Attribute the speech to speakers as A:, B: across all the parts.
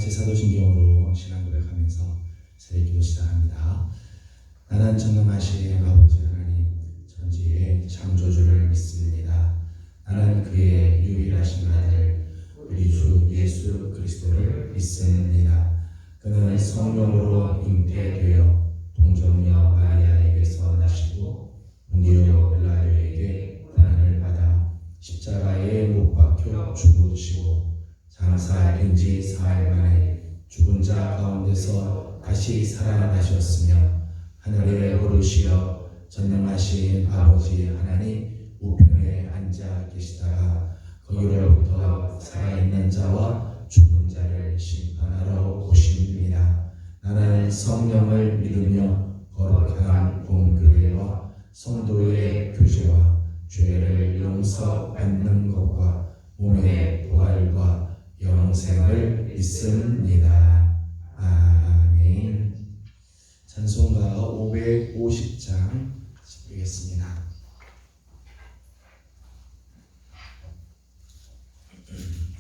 A: 같이 사도신경으로 신앙 고백하면서 새벽기도 시작합니다. 나는 전능하신 아버지 하나님 천지의 창조주를 믿습니다. 나는 그의 유일하신 아들 우리 주 예수 그리스도를 믿습니다. 그는 성령으로 잉태되어 동정녀 마리아에게서 나시고 본디오 빌라도에게 고난을 받아 십자가에 못 박혀 죽으시고 장사된 지 사흘 만에 죽은 자 가운데서 다시 살아나셨으며 하늘에 오르시어 전능하신 아버지 하나님 우편에 앉아 계시다가 거기로부터 살아있는 자와 죽은 자를 심판하러 오십니다. 나는 성령을 믿으며 거룩한 공교회와 성도의 교제와 죄를 용서받는 것과 몸의 부활과 영생을 믿습니다. 아멘. 찬송가 550장 읽겠습니다.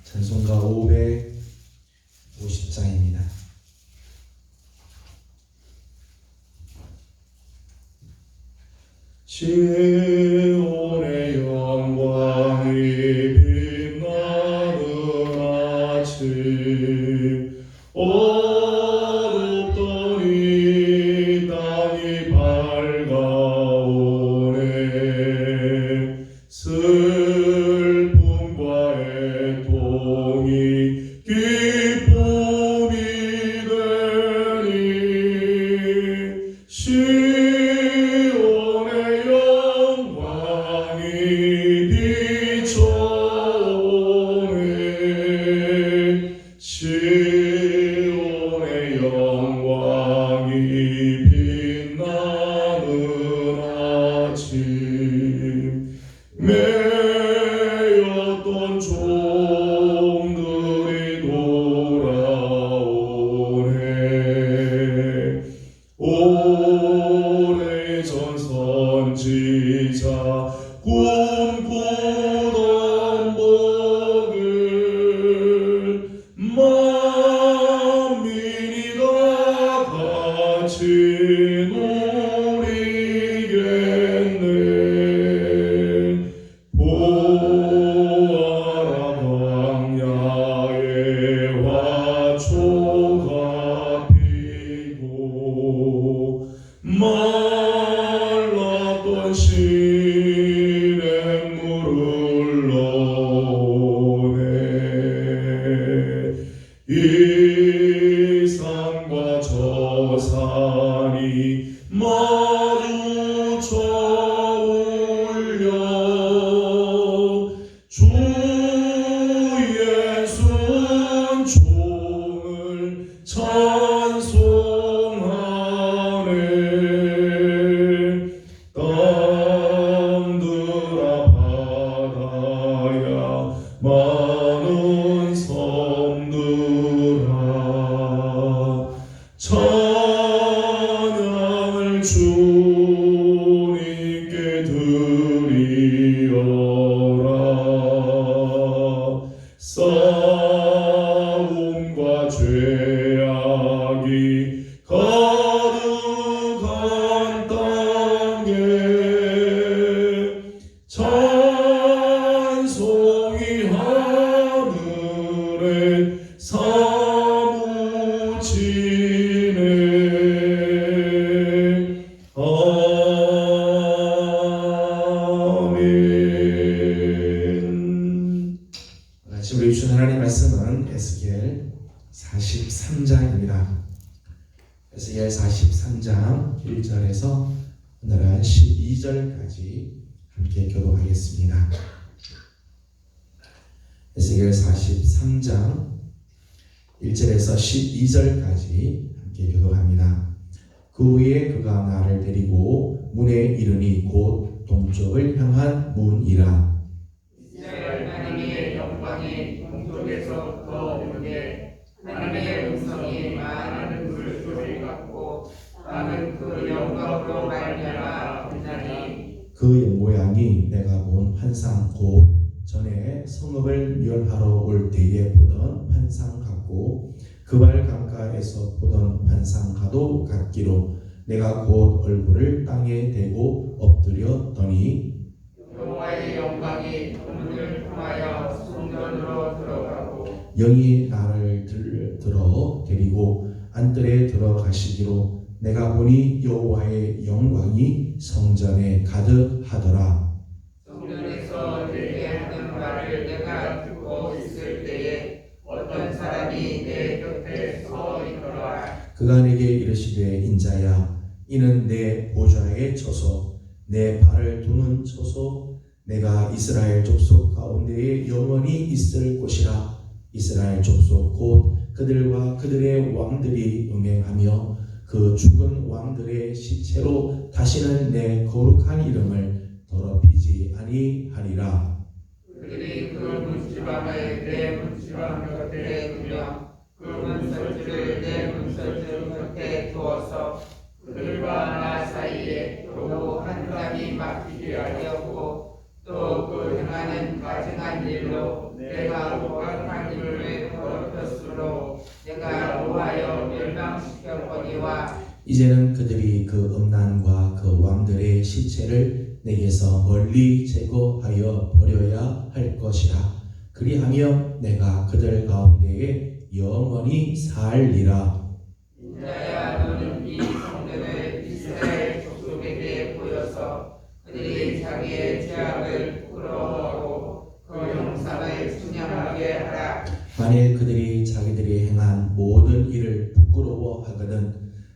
A: 찬송가 550장입니다. 시온의 영광이 빛나는 아침 어둡던 이 땅이 밝아오네. 슬픔과 애통이 기쁨이 되니 시온의 영광이 비춰오네. 시온의 영광이 빛나는 아침 매였던 종들이 돌아오네. 오래전 선지자 꿈꾸던 복을 만민이 다 같이 누리겠네. 보아라 광야에 화초가 피고 말랐던 시냇물을 흘러오네. 이 산과 저 산이 마주쳐 울려 주 예수는 종을 찬송하네. 땅들아 바다야 많은 섬들아 찬양을 주님께 드리어라. 싸움과 죄악이 가득한 땅에 찬송이 하늘에 사무치네. 아멘. 지금 우리 주신 하나님의 말씀은 에스겔 43장입니다. 에스겔 43장 1절에서 오늘은 12절까지 함께 교독하겠습니다. 에스겔 43장 1절에서 12절까지 함께 교독합니다. 그 후에 그가 나를 데리고 문에 이르니 곧 동쪽을 향한 문이라.
B: 이스라엘 하나님의 영광이 동쪽에서부터 오는데 하나님의 음성이 많은 물소리 같고 나는 그 영광으로 말미암아 빛나니
A: 그의 모양이 내가 본 환상 곧 전에 성읍을 멸하러 올 때에 보던 환상 같고 그 그 발 강가에서 보던 환상과도 같기로 내가 곧 얼굴을 땅에 대고 엎드렸더니
B: 여호와의 영광이 문을 통하여 성전으로 들어가고
A: 영이 나를 들어 데리고 안뜰에 들어가시기로 내가 보니 여호와의 영광이 성전에 가득하더라.
B: 성전에서 내게 하는 말을 내가 듣고 있을 때에 어떤 사람이 내 곁에 서 있더라.
A: 그가 내게 이르시되 인자야 이는 내 보좌에 서서 내 발을 두는 처소 내가 이스라엘 족속 가운데에 영원히 있을 곳이라. 이스라엘 족속 곧 그들과 그들의 왕들이 음행하며 그 죽은 왕들의 시체로 다시는 내 거룩한 이름을 더럽히지 아니하리라.
B: 그들이 그 문지방을 내 문지방 곁에 두며 그 문설주를 내 문설주 곁에 두어서 그들과 나 사이에 겨우 한 땀이 막히게 하려고 또 그 행하는 가증한 일로 내가 거룩한 이름을 더럽혔으므로 내가 노하여 멸망시켰거니와
A: 이제는 그들이 그 음란과 그 왕들의 시체를 내게서 멀리 제거하여 버려야 할 것이라. 그리하며 내가 그들 가운데에 영원히 살리라.
B: 인자야 너는 이 성전을 이스라엘 족속에게 보여서 그들이 자기의 죄악을 부끄러워하고 그 형상을 충양하게 하라.
A: 만일 그들이 자기들이 행한 모든 일을 부끄러워하거든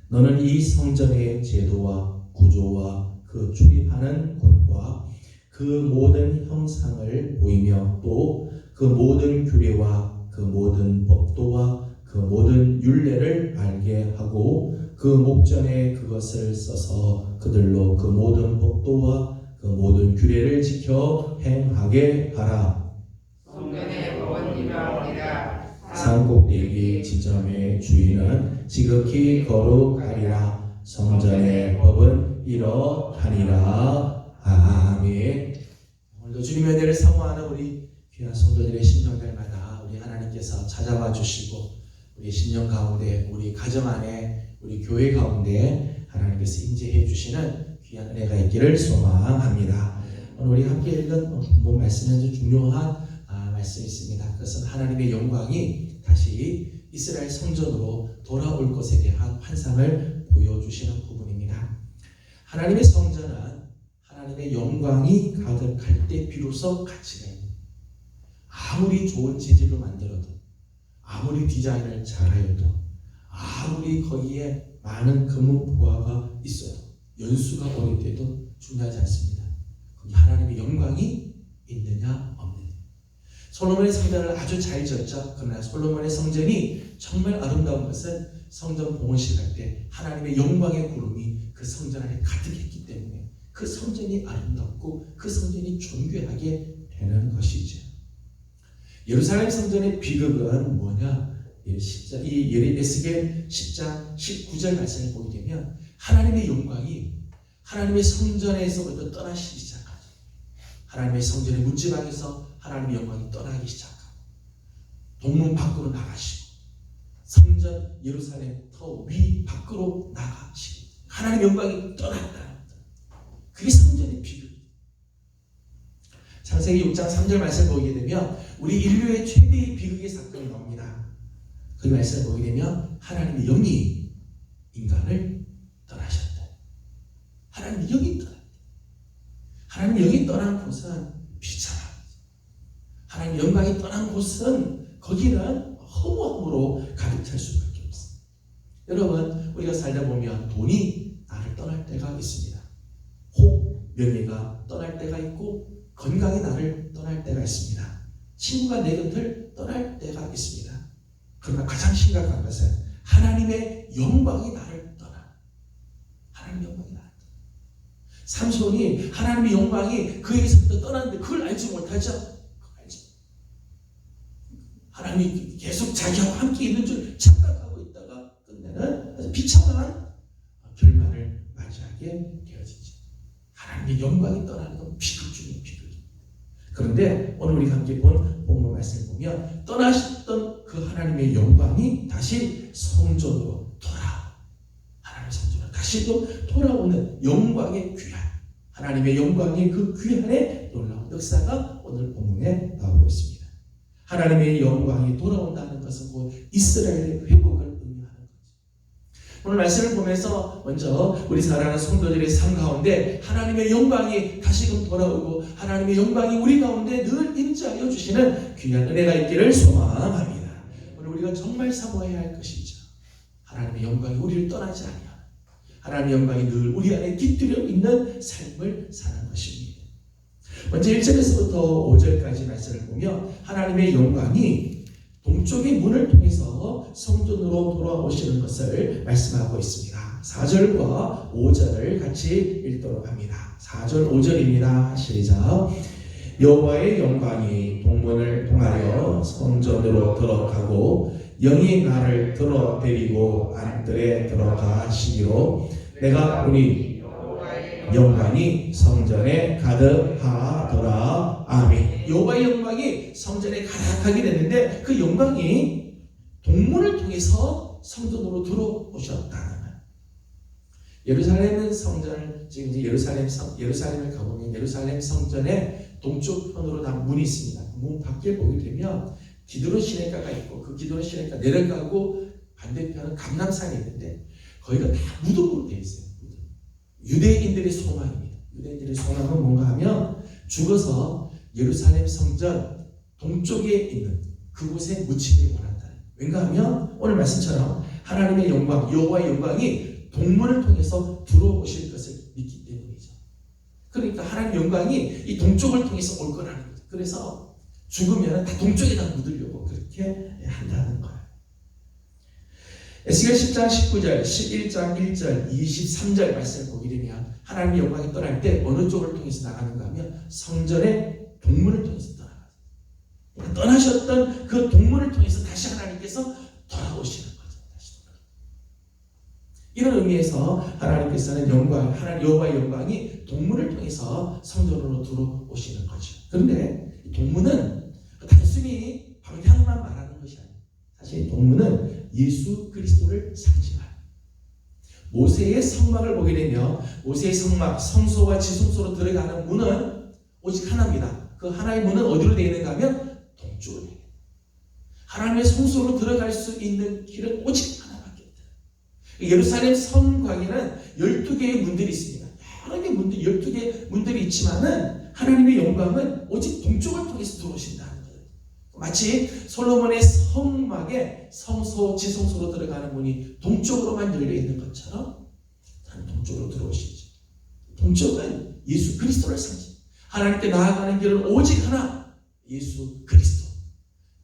A: 너는 이 성전의 제도와 구조와 그 출입하는 곳과 그 모든 형상을 보이며 또 그 모든 규례와 그 모든 법도와 그 모든 율례를 알게 하고 그 목전에 그것을 써서 그들로 그 모든 법도와 그 모든 규례를 지켜 행하게 하라.
B: 성전의 법원이라
A: 산꼭대기 지점의 주인은 지극히 거룩하리라. 성전의 법은 이러하니라. 아멘. 오늘도 주님의 은혜를 사모하는 우리 귀한 성도들의 심령들마다 우리 하나님께서 찾아와 주시고 우리 심령 가운데 우리 가정 안에 우리 교회 가운데 하나님께서 임재해 주시는 귀한 은혜가 있기를 소망합니다. 오늘 우리 함께 읽은 본문 말씀에 아주 중요한 말씀이 있습니다. 그것은 하나님의 영광이 다시 이스라엘 성전으로 돌아올 것에 대한 환상을 보여주시는 부분입니다. 하나님의 성전은 하나님의 영광이 가득할 때 비로소 가치가 있는, 아무리 좋은 재질로 만들어도 아무리 디자인을 잘하여도 아무리 거기에 많은 금은 보화가 있어도 연수가 오를 때도 중요하지 않습니다. 거기 하나님의 영광이 있느냐 없느냐. 솔로몬의 성전을 아주 잘 지었죠. 그러나 솔로몬의 성전이 정말 아름다운 것은 성전 봉헌식 할 때 하나님의 영광의 구름이 그 성전 안에 가득했기 때문에 그 성전이 아름답고 그 성전이 존귀하게 되는 것이죠. 예루살렘 성전의 비극은 뭐냐? 이 에스겔 10장 19절 말씀을 보게 되면 하나님의 영광이 하나님의 성전에서부터 떠나시기 시작하죠. 하나님의 성전의 문지방에서 하나님의 영광이 떠나기 시작하고 동문 밖으로 나가시고 성전 예루살렘 터 위 밖으로 나가시고 하나님의 영광이 떠났다. 그게 성전의 비극. 창세기 6장 3절 말씀을 보게 되면 우리 인류의 최대의 비극의 사건이 나옵니다. 그 말씀을 보게 되면 하나님의 영이 인간을 떠나셨다. 하나님의 영이 떠났다. 하나님의 영이 떠난 곳은 비참합니다. 하나님의 영광이 떠난 곳은 거기는 허무함으로 가득 찰 수밖에 없습니다. 여러분, 우리가 살다 보면 돈이 나를 떠날 때가 있습니다. 혹 명예가 떠날 때가 있고 건강이 나를 떠날 때가 있습니다. 친구가 내 곁을 떠날 때가 있습니다. 그러나 가장 심각한 것은 하나님의 영광이 나를 떠나. 하나님의 영광이 나를 떠나. 삼손이 하나님의 영광이 그에게서부터 떠났는데 그걸 알지 못하죠. 그걸 알지. 하나님이 계속 자기하고 함께 있는 줄 착각하고 있다가 끝내는 아주 비참한 결말을 맞이하게 되어지죠. 하나님의 영광이 떠나는 건 비극 중의 비극입니다. 그런데 오늘 우리가 함께 본 본문 말씀을 보면 떠나셨던 그 하나님의 영광이 다시 성전으로 하나님의 성전으로 다시 또 돌아오는 영광의 귀한, 하나님의 영광의 그 귀한의 놀라운 역사가 오늘 본문에 나오고 있습니다. 하나님의 영광이 돌아온다는 것은 곧 이스라엘의 회복을 의미하는 거죠. 오늘 말씀을 보면서 먼저 우리 사랑하는 성도들의 삶 가운데 하나님의 영광이 다시금 돌아오고 하나님의 영광이 우리 가운데 늘 임재하여 주시는 귀한 은혜가 있기를 소망합니다. 오늘 우리가 정말 사모해야 할 것이죠. 하나님의 영광이 우리를 떠나지 않으며 하나님의 영광이 늘 우리 안에 깃들여 있는 삶을 사는 것입니다. 먼저 1절에서부터 5절까지 말씀을 보면 하나님의 영광이 동쪽의 문을 통해서 성전으로 돌아오시는 것을 말씀하고 있습니다. 4절과 5절을 같이 읽도록 합니다. 4절 5절입니다. 시작. 여호와의 영광이 동문을 통하여 성전으로 들어가고 영이 나를 들어데리고 안뜰에 들어가시기로 내가 보니 영광이 성전에 가득하더라. 아멘. 여호와의 영광이 성전에 가득하게 됐는데 그 영광이 동문을 통해서 성전으로 들어오셨다는 거예요. 예루살렘은 성전을 지금 이제 예루살렘을 가보면 예루살렘 성전의 동쪽편으로 다 문이 있습니다. 문 밖에 보게 되면 기드론 시내가가 있고 그 기드론 시내가 내려가고 반대편은 감람산이 있는데 거기가 다 무덤으로 되어 있어요. 유대인들의 소망입니다. 유대인들의 소망은 뭔가 하면 죽어서 예루살렘 성전 동쪽에 있는 그곳에 묻히기를 원한다. 왠가 하면 오늘 말씀처럼 하나님의 영광, 여호와의 영광이 동문을 통해서 들어오실 것을 믿기 때문이죠. 그러니까 하나님의 영광이 이 동쪽을 통해서 올 거라는 거죠. 그래서 죽으면 다 동쪽에다 묻으려고 그렇게 한다는 거예요. 에스겔 10장 19절, 11장 1절, 23절 말씀을 보게 되면 하나님의 영광이 떠날 때 어느 쪽을 통해서 나가는가 하면 성전의 동문을 통해서 떠나가요. 그러니까 떠나셨던 그 동문을 통해서 다시 하나님께서 돌아오시는 거죠. 다시 돌아오시는. 이런 의미에서 하나님께서는 하나님 여호와의 영광이 동문을 통해서 성전으로 들어오시는 거죠. 그런데 이 동문은 단순히 방향만 말하는 것이 아니에요. 사실 동문은 예수 그리스도를 상징합니다. 모세의 성막을 보게 되면 모세의 성막, 성소와 지성소로 들어가는 문은 오직 하나입니다. 그 하나의 문은 어디로 되어 있는가 하면 동쪽으로 되어 있습니다. 하나님의 성소로 들어갈 수 있는 길은 오직 하나밖에 없다. 예루살렘 성곽에는 12개의 문들이 있습니다. 여러 개의 문들, 12개의 문들이 있지만은 하나님의 영광은 오직 동쪽을 통해서 들어오신다는 거예요. 마치 솔로몬의 성막에 성소, 지성소로 들어가는 문이 동쪽으로만 열려 있는 것처럼 동쪽으로 들어오시죠. 동쪽은 예수 그리스도를 상징. 하나님께 나아가는 길은 오직 하나, 예수 그리스도.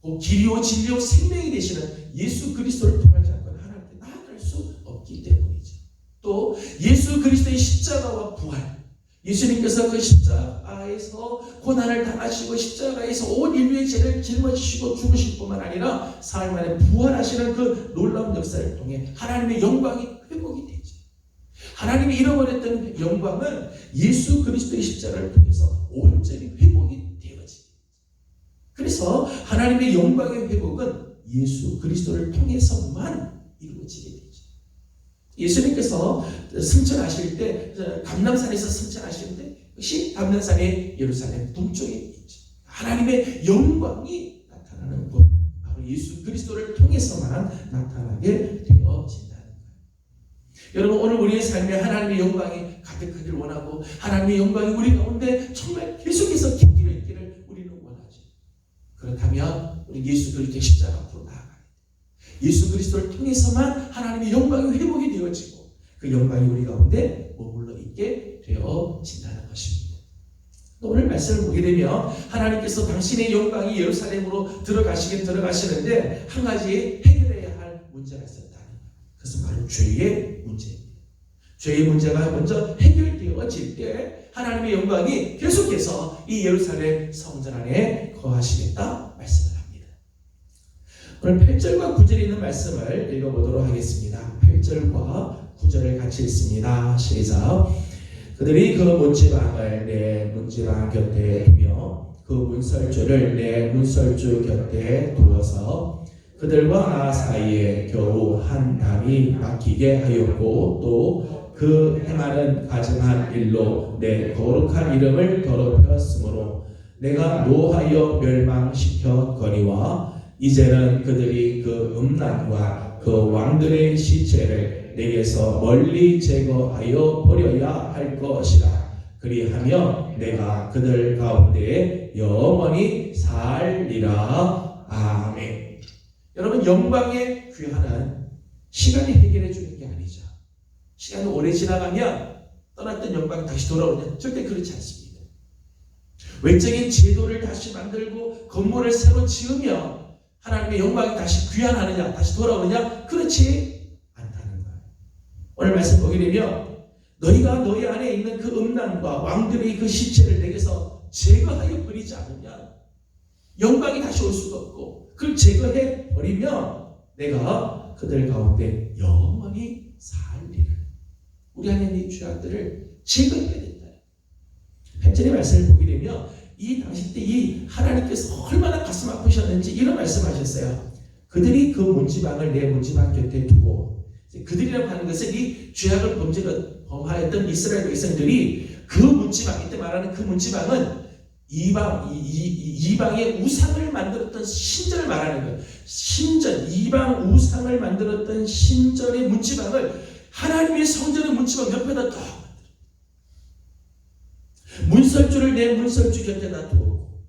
A: 그 길이요 진리요 생명이 되시는 예수 그리스도를 통하지 않고는 하나님께 나아갈 수 없기 때문이죠. 또 예수 그리스도의 십자가와 부활. 예수님께서 그 십자가에서 고난을 당하시고 십자가에서 온 인류의 죄를 짊어지시고 죽으실 뿐만 아니라 사흘 만에 부활하시는 그 놀라운 역사를 통해 하나님의 영광이 회복이 되죠. 하나님이 잃어버렸던 영광은 예수 그리스도의 십자가를 통해서 온전히 회복이 되어집니다. 그래서 하나님의 영광의 회복은 예수 그리스도를 통해서만 이루어지게 되죠. 예수님께서 승천하실 때 감람산에서 승천하실 때 역시 감람산의 예루살렘 동쪽에 있죠. 하나님의 영광이 나타나는 곳 바로 예수 그리스도를 통해서만 나타나게 되어진다는 거예요. 여러분 오늘 우리의 삶에 하나님의 영광이 가득하길 원하고 하나님의 영광이 우리 가운데 정말 계속해서 깃들어 있기를 우리는 원하죠. 그렇다면 우리 예수 그리스도의 십자가 앞으로 나아가야 돼요. 예수 그리스도를 통해서만 하나님의 영광이 회복이 되어지고 그 영광이 우리 가운데 머물러 있게 되어진다는 것입니다. 또 오늘 말씀을 보게 되면 하나님께서 당신의 영광이 예루살렘으로 들어가시는데 한 가지 해결해야 할 문제가 있었다는 거예요. 그것은 바로 죄의 문제입니다. 죄의 문제가 먼저 해결되어질 때 하나님의 영광이 계속해서 이 예루살렘 성전 안에 거하시겠다 말씀을 합니다. 오늘 8절과 9절에 있는 말씀을 읽어보도록 하겠습니다. 8절과 9절을 같이 읽습니다. 시작. 그들이 그 문지방을 내 문지방 곁에 두며 그 문설주를 내 문설주 곁에 두어서 그 그들과 나 사이에 겨우 한 담이 막히게 하였고 또 그 행하는 가증한 일로 내 거룩한 이름을 더럽혔으므로 내가 노하여 멸망시켰거니와 이제는 그들이 그 음란과 그 왕들의 시체를 내게서 멀리 제거하여 버려야 할 것이라. 그리하며 내가 그들 가운데 영원히 살리라. 아멘. 여러분, 영광의 귀환은 시간이 해결해 주는 게 아니죠. 시간이 오래 지나가면 떠났던 영광이 다시 돌아오냐? 절대 그렇지 않습니다. 외적인 제도를 다시 만들고 건물을 새로 지으면 하나님의 영광이 다시 귀환하느냐? 다시 돌아오느냐? 그렇지 않다는 거예요. 오늘 말씀 보게 되면 너희가 너희 안에 있는 그 음란과 왕들의 그 시체를 내게서 제거하여 버리지 않으면 영광이 다시 올 수가 없고, 그걸 제거해 버리면 내가 그들 가운데 영원히 살리라. 우리 안에 있는 죄악들을 제거해야 된다. 8절의 말씀을 보게 되면 이 당시 때 이 하나님께서 얼마나 가슴 아프셨는지 이런 말씀하셨어요. 그들이 그 문지방을 내 문지방 곁에 두고, 그들이라고 하는 것은 이 죄악을 범하였던 이스라엘 백성들이 그 문지방, 이때 말하는 그 문지방은 이방의 우상을 만들었던 신전을 말하는 거예요. 신전, 이방 우상을 만들었던 신전의 문지방을 하나님의 성전의 문지방 옆에다 딱 문설주를 내 문설주 곁에다 두었고,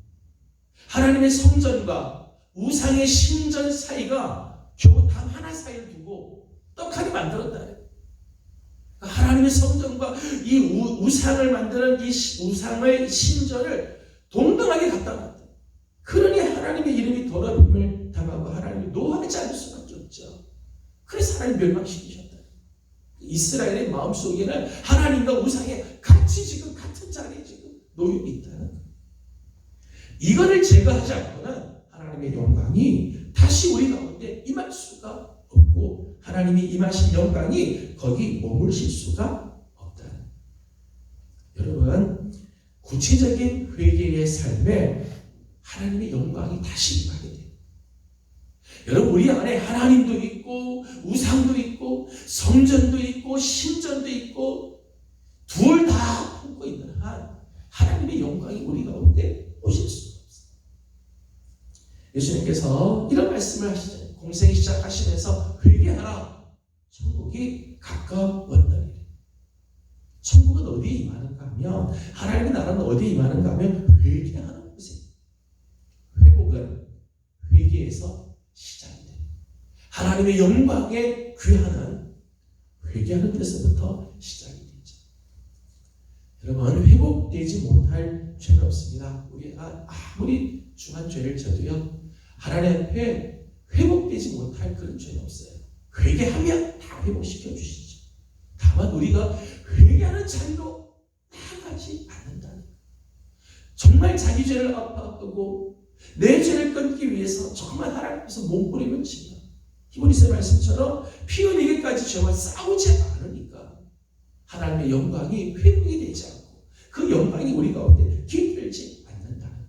A: 하나님의 성전과 우상의 신전 사이가 겨우 담 하나 사이를 두고 떡하니 만들었다. 하나님의 성전과 이 우상을 만드는 이 우상의 신전을 동등하게 갖다 놨다. 그러니 하나님의 이름이 더럽힘을 당하고 하나님이 노하지 않을 수밖에 없죠. 그래서 하나님 멸망시키셨다. 이스라엘의 마음속에는 하나님과 우상에 같이 지금 같은 자리에 지금 놓여 있다는 거예요. 이거를 제거하지 않고는 하나님의 영광이 다시 우리 가운데 임할 수가 없고, 하나님이 임하신 영광이 거기 머물실 수가 없다는 거예요. 여러분, 구체적인 회개의 삶에 하나님의 영광이 다시 임하게 돼요. 여러분, 우리 안에 하나님도 있고 우상도 있고 성전도 있고 신전도 있고 둘 다 품고 있는 한 하나님의 영광이 우리 가운데 오실 수가 없어요. 예수님께서 이런 말씀을 하시잖아요. 공생 시작하시면서 회개하라. 천국이 가까웠더니. 천국은 어디에 임하는가 하면, 하나님의 나라는 어디에 임하는가 하면 회개하는 곳에. 회복은 회개에서 시작이 돼요. 하나님의 영광에 귀하는 회개하는 데서부터 시작이 되죠. 여러분, 회복되지 못할 죄는 없습니다. 우리가 아무리 중한 죄를 져도요, 하나님 앞에 회복되지 못할 그런 죄는 없어요. 회개하면 다 회복시켜 주시죠. 다만 우리가 회개하는 자리로 나아가지 않는다는 거예요. 정말 자기 죄를 아파하고 내 죄를 끊기 위해서 정말 하나님께서 몸부림을 치면, 히브리서 말씀처럼 피 흘리기까지 죄와 싸우지 않으니까 하나님의 영광이 회복이 되지 않고 그 영광이 우리 가운데 깃들지 않는다는 거예요.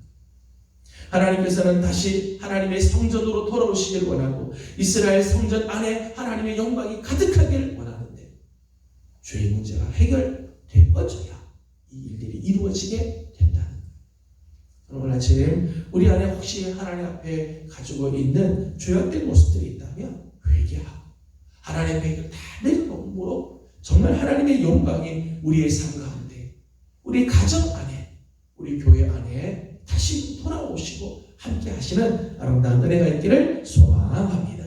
A: 하나님께서는 다시 하나님의 성전으로 돌아오시길 원하고 이스라엘 성전 안에 하나님의 영광이 가득하길 원하는데, 죄의 문제가 해결되어져야 이 일들이 이루어지게 된다는 거예요. 오늘 아침 우리 안에 혹시 하나님 앞에 가지고 있는 죄악된 모습들이 있다면 회개하고 하나님 앞에 다 내려놓음으로 정말 하나님의 영광이 우리의 삶 가운데, 우리 가정 안에, 우리 교회 안에 다시 돌아오시고 함께 하시는 아름다운 은혜가 있기를 소망합니다.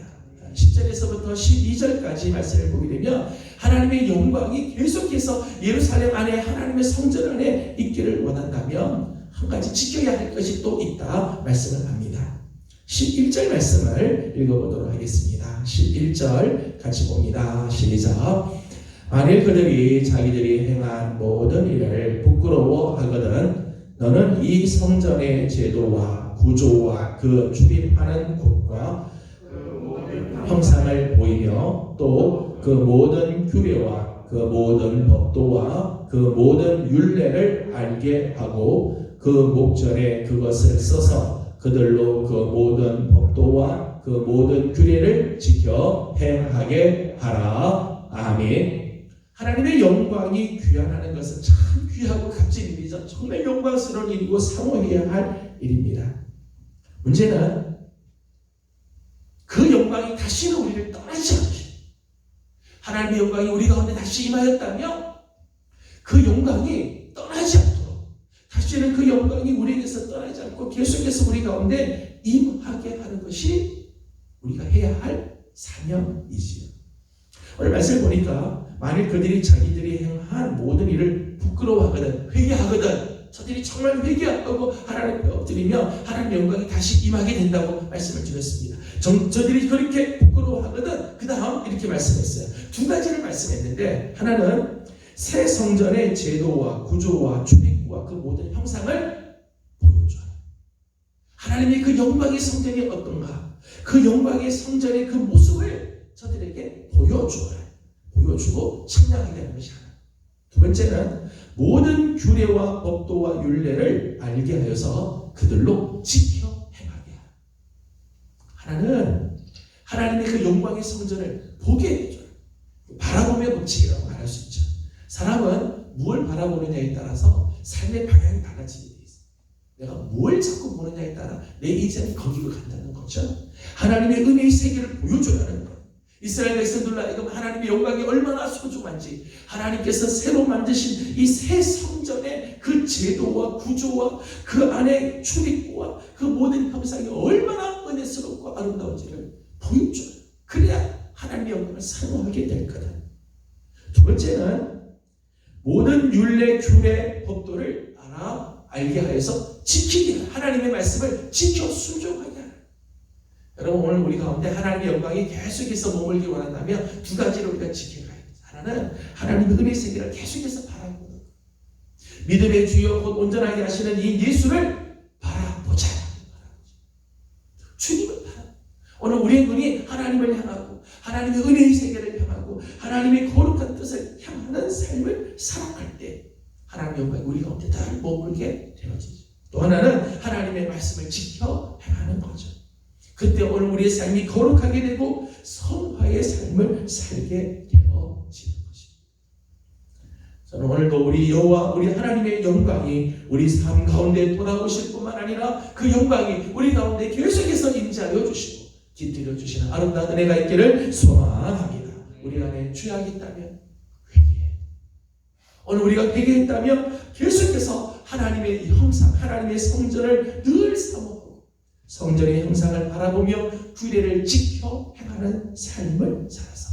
A: 10절에서부터 12절까지 말씀을 보게 되면 하나님의 영광이 계속해서 예루살렘 안에 하나님의 성전 안에 있기를 원한다면 한 가지 지켜야 할 것이 또 있다 말씀을 합니다. 11절 말씀을 읽어보도록 하겠습니다. 11절 같이 봅니다. 시작. 만일 그들이 자기들이 행한 모든 일을 부끄러워하거든 너는 이 성전의 제도와 구조와 그 출입하는 곳과 형상을 보이며 또 그 모든 규례와 그 모든 법도와 그 모든 율례를 알게 하고 그 목전에 그것을 써서 그들로 그 모든 법도와 그 그 모든 규례를 지켜 행하게 하라. 아멘. 하나님의 영광이 귀환하는 것은 참 귀하고 값진 일이죠. 정말 영광스러운 일이고 사모해야 할 일입니다. 문제는 그 영광이 다시는 우리를 떠나지 않게, 하나님의 영광이 우리 가운데 다시 임하였다며 그 영광이 떠나지 않도록, 다시는 그 영광이 우리에게서 떠나지 않고 계속해서 우리 가운데 임하게 하는 것이 우리가 해야 할 사명이지요. 오늘 말씀을 보니까 만일 그들이 자기들이 행한 모든 일을 부끄러워하거든, 회개하거든, 저들이 정말 회개하고 하나님께 엎드리며 하나님의 영광이 다시 임하게 된다고 말씀을 드렸습니다. 저들이 그렇게 부끄러워하거든, 그 다음 이렇게 말씀했어요. 두 가지를 말씀했는데, 하나는 새 성전의 제도와 구조와 출입구와 그 모든 형상을 보여줘요. 하나님의 그 영광의 성전이 어떤가, 그 영광의 성전의 그 모습을 저들에게 보여주고 측량하게 하는 것이 하나. 두 번째는 모든 규례와 법도와 율례를 알게 하여서 그들로 지켜 행하게 하라. 하나는 하나님의 그 영광의 성전을 보게 해줘요. 바라보며 법칙이라고 말할 수 있죠. 사람은 무엇을 바라보느냐에 따라서 삶의 방향이 달라지게 돼 있어요. 내가 뭘 자꾸 보느냐에 따라 내 인생이 거기로 간다는 거죠. 하나님의 은혜의 세계를 보여줘야하는 거예요. 이스라엘 백성들로 하여금 하나님의 영광이 얼마나 소중한지, 하나님께서 새로 만드신 이 새 성전의 그 제도와 구조와 그 안에 출입구와 그 모든 형상이 얼마나 은혜스럽고 아름다운지를 보여줘요. 그래야 하나님의 영광을 사모하게 될 거다. 두 번째는 모든 율례, 규례, 법도를 알게 하여서 지키게, 하나님의 말씀을 지켜 순종하게 하라. 여러분, 오늘 우리 가운데 하나님의 영광이 계속해서 머물기 원한다면 두 가지를 우리가 지켜가야 돼요. 하나는 하나님의 은혜 세계를 계속해서 바라보는 것. 믿음의 주여 곧 온전하게 하시는 이 예수를 바라보자. 주님을 바라. 오늘 우리의 눈이 하나님을 향하고 하나님의 은혜의 세계를 향하고 하나님의 거룩한 뜻을 향하는 삶을 살아갈 때 하나님의 영광이 우리 가운데 다 머물게 되어지죠. 또 하나는 하나님의 말씀을 지켜 행하는 거죠. 그때 오늘 우리의 삶이 거룩하게 되고 성화의 삶을 살게 되어지는 것입니다. 저는 오늘도 우리 여호와 우리 하나님의 영광이 우리 삶 가운데 돌아오실 뿐만 아니라 그 영광이 우리 가운데 계속해서 임재하여 주시고 깃들여 주시는 아름다운 은혜가 있기를 소망합니다. 우리 안에 죄악이 있다면 회개해. 오늘 우리가 회개했다면 계속해서 하나님의 형상, 하나님의 성전을 늘 사모하고 성전의 형상을 바라보며 규례를 지켜 행하는 삶을 살아서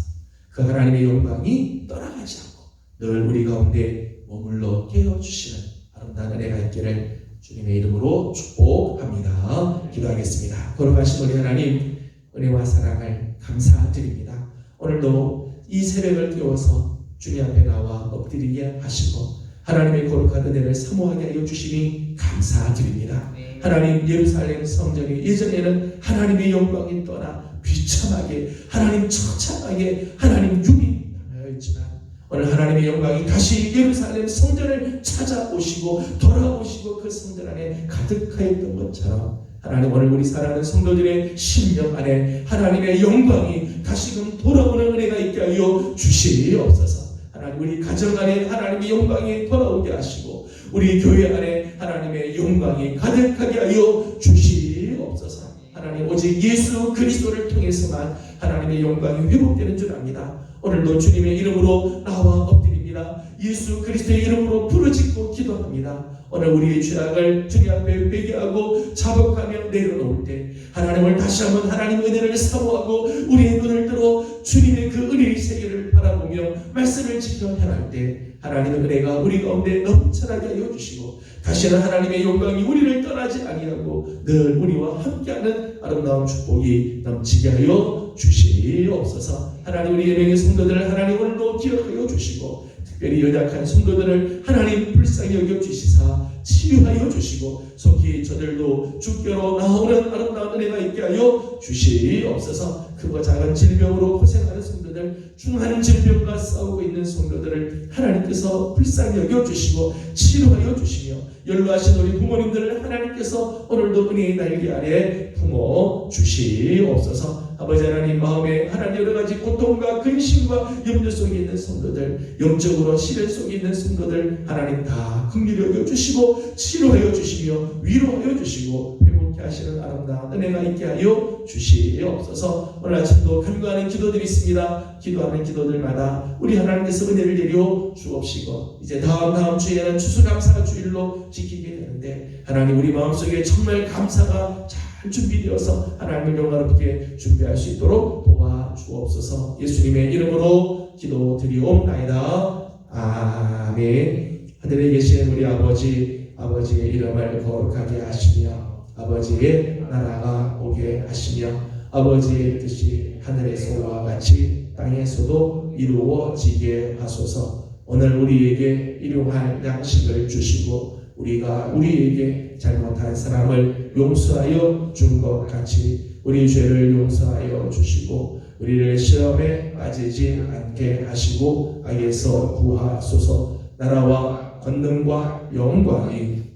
A: 그 하나님의 영광이 떠나가지 않고 늘 우리 가운데 머물러 깨어주시는 아름다운 은혜가 있기를 주님의 이름으로 축복합니다. 기도하겠습니다. 거룩하신 우리 하나님, 은혜와 사랑을 감사드립니다. 오늘도 이 새벽을 깨워서 주님 앞에 나와 엎드리게 하시고 하나님의 거룩한 은혜를 사모하게 하여 주시니 감사드립니다. 하나님, 예루살렘 성전이 예전에는 하나님의 영광이 떠나 비참하게, 하나님 처참하게, 하나님 유민하였지만 오늘 하나님의 영광이 다시 예루살렘 성전을 찾아오시고 돌아오시고 그 성전 안에 가득하였던 것처럼 하나님, 오늘 우리 사랑하는 성도들의 심령 안에 하나님의 영광이 다시금 돌아오는 은혜가 있게 하여 주시옵소서. 하나님, 우리 가정 안에 하나님의 영광이 돌아오게 하시고 우리 교회 안에 하나님의 영광이 가득하게 하여 주시옵소서. 하나님, 오직 예수 그리스도를 통해서만 하나님의 영광이 회복되는 줄 압니다. 오늘도 주님의 이름으로 나와 엎드립니다. 예수 그리스도의 이름으로 부르짖고 기도합니다. 오늘 우리의 죄악을 주님 앞에 회개하고 자복하며 내려놓을 때 하나님을 다시 한번 하나님의 은혜를 사모하고 우리의 눈을 들어 주님의 그 은혜의 세계를 바라보며 말씀을 지켜 행할 때 하나님의 은혜가 우리 가운데 넘쳐나게 하여 주시고 다시는 하나님의 영광이 우리를 떠나지 아니하고 늘 우리와 함께하는 아름다운 축복이 넘치게 하여 주시옵소서. 하나님, 우리 예명의 성도들을 하나님 오늘도 기억하여 주시고 특별히 연약한 성도들을 하나님 불쌍히 여겨 주시사 치유하여 주시고 속히 저들도 주께로 나오는 아름다운 은혜가 있게 하여 주시옵소서. 그 크고 작은 질병으로 고생하는 성도들, 중한 질병과 싸우고 있는 성도들을 하나님께서 불쌍히 여겨주시고 치료하여 주시며, 연로하신 우리 부모님들을 하나님께서 오늘도 은혜의 날개 아래 품어 주시옵소서. 아버지 하나님, 마음에 하나님 여러 가지 고통과 근심과 염려 속에 있는 성도들, 영적으로 시련 속에 있는 성도들 하나님 다 긍휼히 여겨주시고 치료하여 주시며 위로하여 주시고 회복케 하시는 아름다운 은혜가 있게 하여 주시옵소서. 오늘 아침도 간구하는 기도들이 있습니다. 기도하는 기도들마다 우리 하나님께서 은혜를 내려 주옵시고, 이제 다음 주에는 추수감사 주일로 지키게 되는데 하나님, 우리 마음속에 정말 감사가 잘 준비되어서 하나님을 영광롭게 준비할 수 있도록 도와주옵소서. 예수님의 이름으로 기도드리옵나이다. 아멘. 하늘에 계신 우리 아버지의 이름을 거룩하게 하시며 아버지의 나라가 오게 하시며 아버지의 뜻이 하늘에서와 같이 땅에서도 이루어지게 하소서. 오늘 우리에게 일용할 양식을 주시고 우리가 우리에게 잘못한 사람을 용서하여 준 것 같이 우리 죄를 용서하여 주시고 우리를 시험에 빠지지 않게 하시고 악에서 구하소서. 나라와 권능과 영광이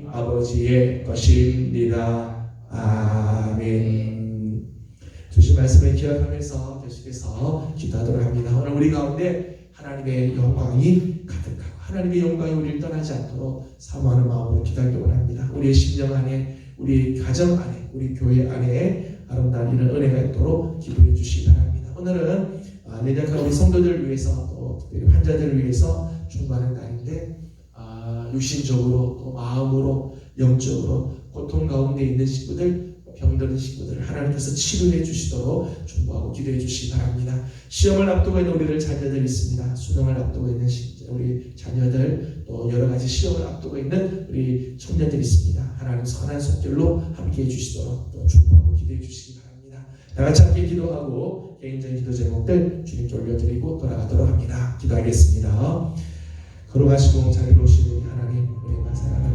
A: 아버지의 것입니다. 아멘. 주신 말씀을 기억하면서 계속해서 기도하도록 합니다. 오늘 우리 가운데 하나님의 영광이 가득하고 하나님의 영광이 우리를 떠나지 않도록 사모하는 마음으로 기도하기 원합니다. 우리의 심령 안에, 우리 가정 안에, 우리 교회 안에 아름다운 이런 은혜가 있도록 기도해 주시기 바랍니다. 오늘은 내작한 우리 성도들을 위해서, 또 특별히 환자들을 위해서 중보하는 날인데, 육신적으로 또 마음으로 영적으로 고통 가운데 있는 식구들, 병든 식구들 하나님께서 치료해 주시도록 중보하고 기도해 주시기 바랍니다. 시험을 앞두고 있는 우리들 자녀들 있습니다. 수능을 앞두고 있는 우리 자녀들, 또 여러 가지 시험을 앞두고 있는 우리 청년들이 있습니다. 하나님 선한 속결로 함께해 주시도록 또 중보하고 기도해 주시기 바랍니다. 다 같이 함께 기도하고 개인적인 기도 제목들 주님께 올려드리고 돌아가도록 합니다. 기도하겠습니다. 걸어가시고 자비로우신 우리 하나님, 우리만 사랑하는